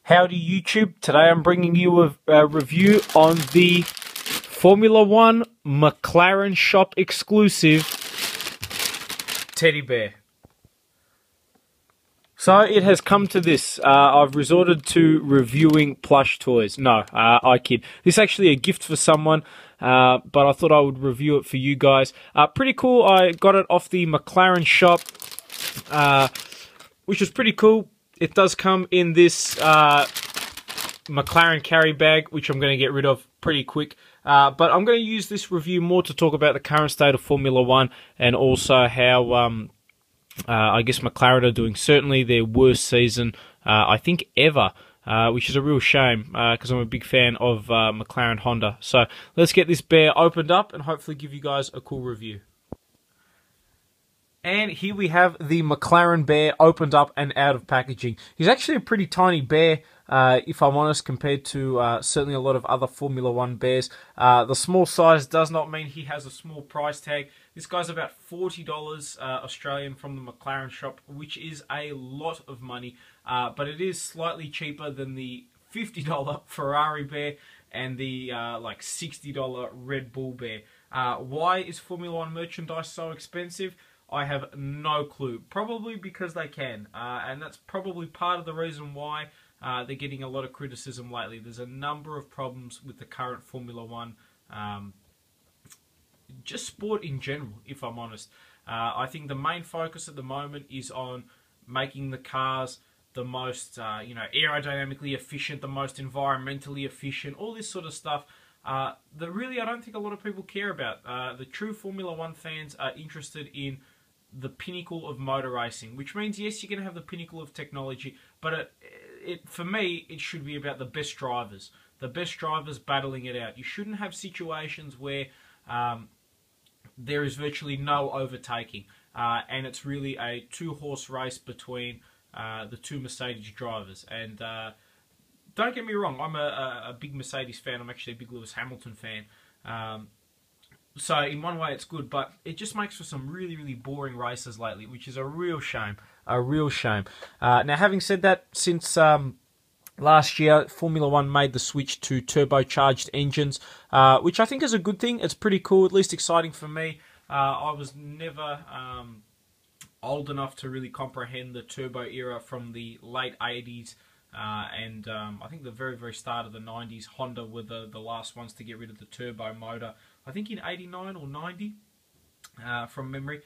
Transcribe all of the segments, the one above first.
Howdy YouTube, today I'm bringing you a review on the Formula 1 Mclaren Shop exclusive teddy bear. So it has come to this, I've resorted to reviewing plush toys. No, I kid. This is actually a gift for someone, but I thought I would review it for you guys. Pretty cool, I got it off the Mclaren Shop, which was pretty cool. It does come in this McLaren carry bag, which I'm going to get rid of pretty quick. But I'm going to use this review more to talk about the current state of Formula 1 and also how I guess McLaren are doing certainly their worst season, I think, ever. Which is a real shame because I'm a big fan of McLaren Honda. So let's get this bear opened up and hopefully give you guys a cool review. And here we have the McLaren bear opened up and out of packaging. He's actually a pretty tiny bear, if I'm honest, compared to certainly a lot of other Formula 1 bears. The small size does not mean he has a small price tag. This guy's about $40 Australian from the McLaren Shop, which is a lot of money, but it is slightly cheaper than the $50 Ferrari bear and the like $60 Red Bull bear. Why is Formula 1 merchandise so expensive? I have no clue. Probably because they can, and that's probably part of the reason why they're getting a lot of criticism lately. There's a number of problems with the current Formula 1, just sport in general, if I'm honest. I think the main focus at the moment is on making the cars the most, aerodynamically efficient, the most environmentally efficient, all this sort of stuff. That really I don't think a lot of people care about. The true Formula 1 fans are interested in the pinnacle of motor racing, which means, yes, you're going to have the pinnacle of technology, but for me, it should be about the best drivers battling it out. You shouldn't have situations where there is virtually no overtaking, and it's really a two-horse race between the two Mercedes drivers. And don't get me wrong, I'm a big Mercedes fan. I'm actually a big Lewis Hamilton fan. So in one way it's good, but it just makes for some really, really boring races lately, which is a real shame. A real shame. Now, having said that, since last year, Formula 1 made the switch to turbocharged engines, which I think is a good thing. It's pretty cool, at least exciting for me. I was never old enough to really comprehend the turbo era from the late 80s. And I think the very, very start of the 90s, Honda were the last ones to get rid of the turbo motor. I think in 89 or 90, from memory.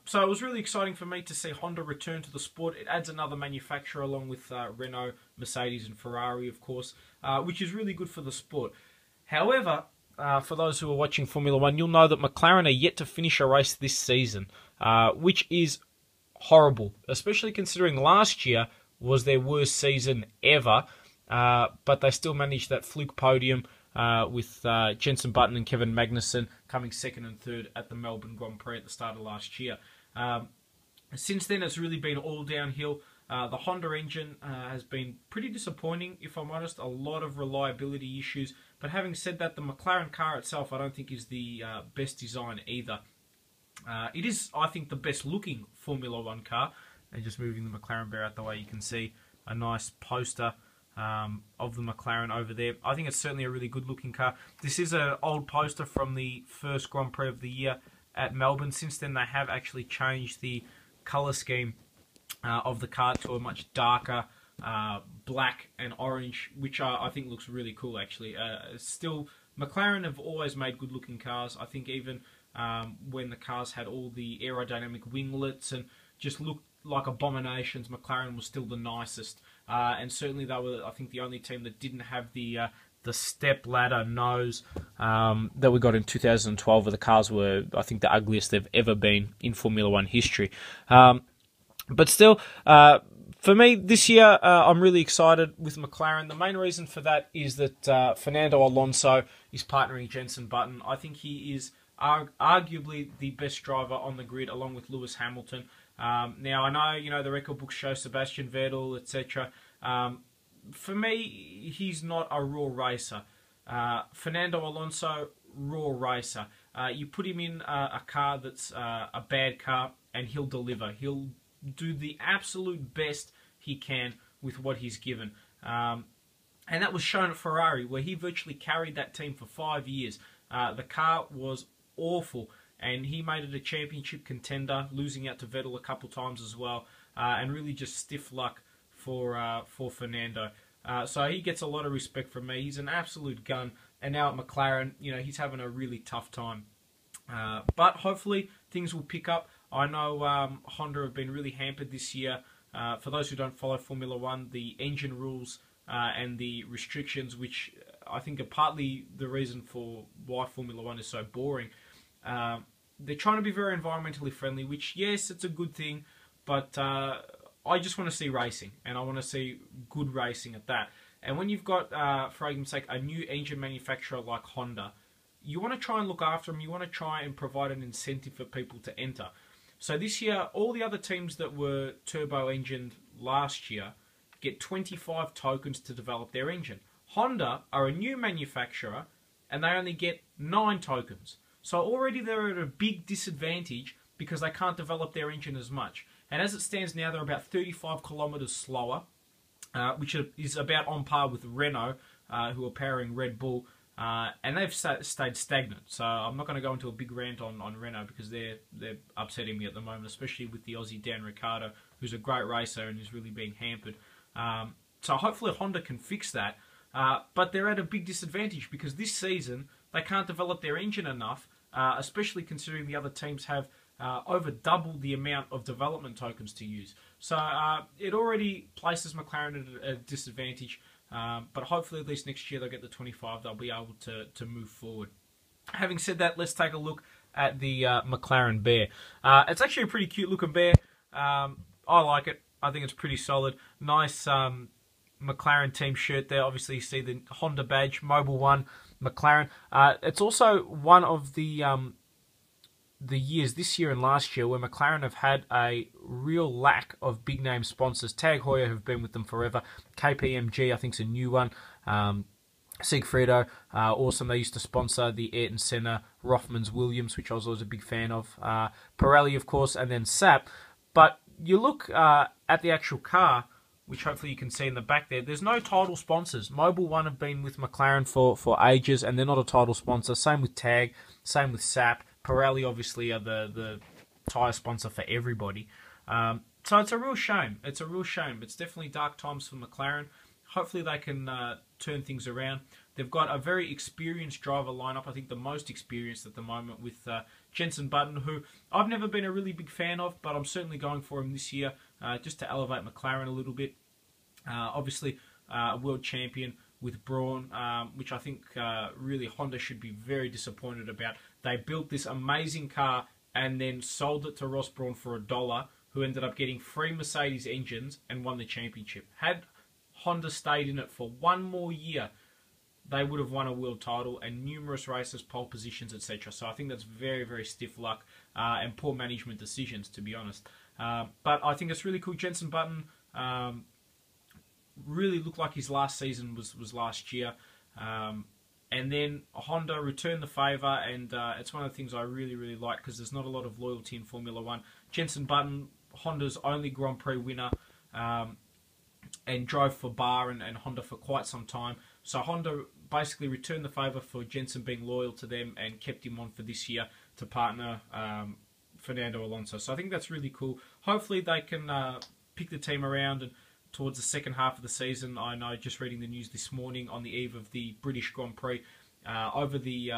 So it was really exciting for me to see Honda return to the sport. It adds another manufacturer along with Renault, Mercedes and Ferrari, of course, which is really good for the sport. However, for those who are watching Formula 1, you'll know that McLaren are yet to finish a race this season, which is horrible, especially considering last year was their worst season ever, but they still managed that fluke podium with Jenson Button and Kevin Magnussen coming second and third at the Melbourne Grand Prix at the start of last year. Since then, it's really been all downhill. The Honda engine has been pretty disappointing, if I'm honest. A lot of reliability issues. But having said that, the McLaren car itself I don't think is the best design either. It is, I think, the best looking Formula 1 car. And just moving the McLaren bear out the way, you can see a nice poster of the McLaren over there. I think it's certainly a really good looking car. This is an old poster from the first Grand Prix of the year at Melbourne. Since then, they have actually changed the colour scheme of the car to a much darker black and orange, which I think looks really cool, actually. Still, McLaren have always made good looking cars. I think even when the cars had all the aerodynamic winglets and just looked like abominations, McLaren was still the nicest, and certainly they were, I think, the only team that didn't have the step ladder nose that we got in 2012, where the cars were, I think, the ugliest they've ever been in Formula 1 history. But still, for me, this year, I'm really excited with McLaren. The main reason for that is that Fernando Alonso is partnering Jenson Button. I think he is arguably the best driver on the grid, along with Lewis Hamilton. Now, I know, the record books show Sebastian Vettel, etc. For me, he's not a raw racer. Fernando Alonso, raw racer. You put him in a car that's a bad car, and he'll deliver. He'll do the absolute best he can with what he's given. And that was shown at Ferrari, where he virtually carried that team for 5 years. The car was awful, and he made it a championship contender, losing out to Vettel a couple times as well, and really just stiff luck for Fernando. So he gets a lot of respect from me. He's an absolute gun, and now at McLaren, he's having a really tough time. But hopefully things will pick up. I know Honda have been really hampered this year. For those who don't follow Formula One, the engine rules and the restrictions, which I think are partly the reason for why Formula One is so boring. They're trying to be very environmentally friendly, which, yes, it's a good thing, but I just want to see racing, and I want to see good racing at that. And when you've got, for argument's sake, a new engine manufacturer like Honda, you want to try and look after them. You want to try and provide an incentive for people to enter. So this year, all the other teams that were turbo-engined last year get 25 tokens to develop their engine. Honda are a new manufacturer, and they only get 9 tokens. So already they're at a big disadvantage because they can't develop their engine as much. And as it stands now, they're about 35 kilometres slower, which is about on par with Renault, who are powering Red Bull. And they've stayed stagnant. So I'm not going to go into a big rant on Renault because they're upsetting me at the moment, especially with the Aussie Dan Ricciardo, who's a great racer and is really being hampered. So hopefully Honda can fix that. But they're at a big disadvantage because this season they can't develop their engine enough, especially considering the other teams have over double the amount of development tokens to use. So it already places McLaren at a disadvantage. But hopefully at least next year they'll get the 25. They'll be able to move forward. Having said that, let's take a look at the McLaren Bear. It's actually a pretty cute looking bear. I like it. I think it's pretty solid. Nice McLaren team shirt there. Obviously you see the Honda badge, Mobile One, McLaren. It's also one of the years, this year and last year, where McLaren have had a real lack of big name sponsors. Tag Heuer have been with them forever. KPMG, I think, is a new one. Siegfriedo, awesome. They used to sponsor the Ayrton Senna, Rothmans, Williams, which I was always a big fan of. Pirelli, of course, and then SAP. But you look at the actual car, which hopefully you can see in the back there, there's no title sponsors. Mobile One have been with McLaren for ages, and they're not a title sponsor. Same with Tag, same with SAP. Pirelli obviously are the tyre sponsor for everybody. So it's a real shame. It's a real shame. It's definitely dark times for McLaren. Hopefully they can turn things around. They've got a very experienced driver lineup. I think the most experienced at the moment with Jenson Button, who I've never been a really big fan of, but I'm certainly going for him this year just to elevate McLaren a little bit. Obviously, a world champion with Brawn, which I think really Honda should be very disappointed about. They built this amazing car and then sold it to Ross Brawn for $1, who ended up getting 3 Mercedes engines and won the championship. Had Honda stayed in it for one more year, they would have won a world title and numerous races, pole positions, etc. So I think that's very, very stiff luck and poor management decisions, to be honest. But I think it's really cool. Jenson Button really looked like his last season was last year. And then Honda returned the favour, and it's one of the things I really, really like because there's not a lot of loyalty in Formula One. Jenson Button, Honda's only Grand Prix winner, and drove for Bar and Honda for quite some time. So Honda basically returned the favour for Jenson being loyal to them and kept him on for this year to partner Fernando Alonso. So I think that's really cool. Hopefully they can pick the team around and towards the second half of the season. I know, just reading the news this morning on the eve of the British Grand Prix, over the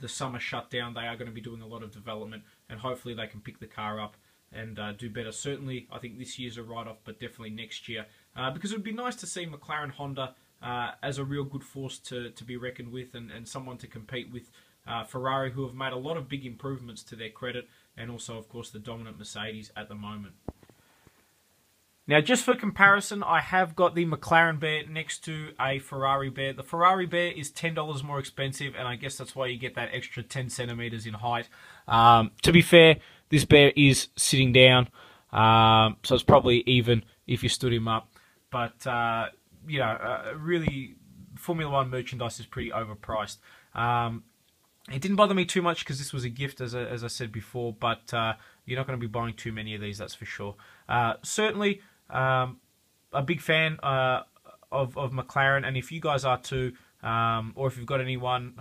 summer shutdown, they are going to be doing a lot of development, and hopefully they can pick the car up and do better. Certainly, I think this year's a write-off, but definitely next year, because it would be nice to see McLaren Honda as a real good force to be reckoned with, and someone to compete with Ferrari, who have made a lot of big improvements to their credit, and also, of course, the dominant Mercedes at the moment. Now, just for comparison, I have got the McLaren Bear next to a Ferrari Bear. The Ferrari Bear is $10 more expensive, and I guess that's why you get that extra 10 centimeters in height. To be fair, this bear is sitting down, so it's probably even if you stood him up. But, you know, really, Formula One merchandise is pretty overpriced. It didn't bother me too much because this was a gift, as I said before, but you're not going to be buying too many of these, that's for sure. Certainly, a big fan of McLaren, and if you guys are too, or if you've got anyone,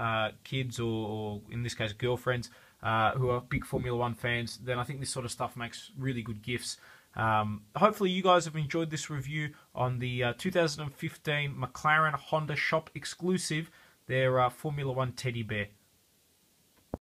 kids or in this case girlfriends, who are big Formula One fans, then I think this sort of stuff makes really good gifts. Hopefully you guys have enjoyed this review on the 2015 McLaren Honda Shop exclusive, their Formula One teddy bear.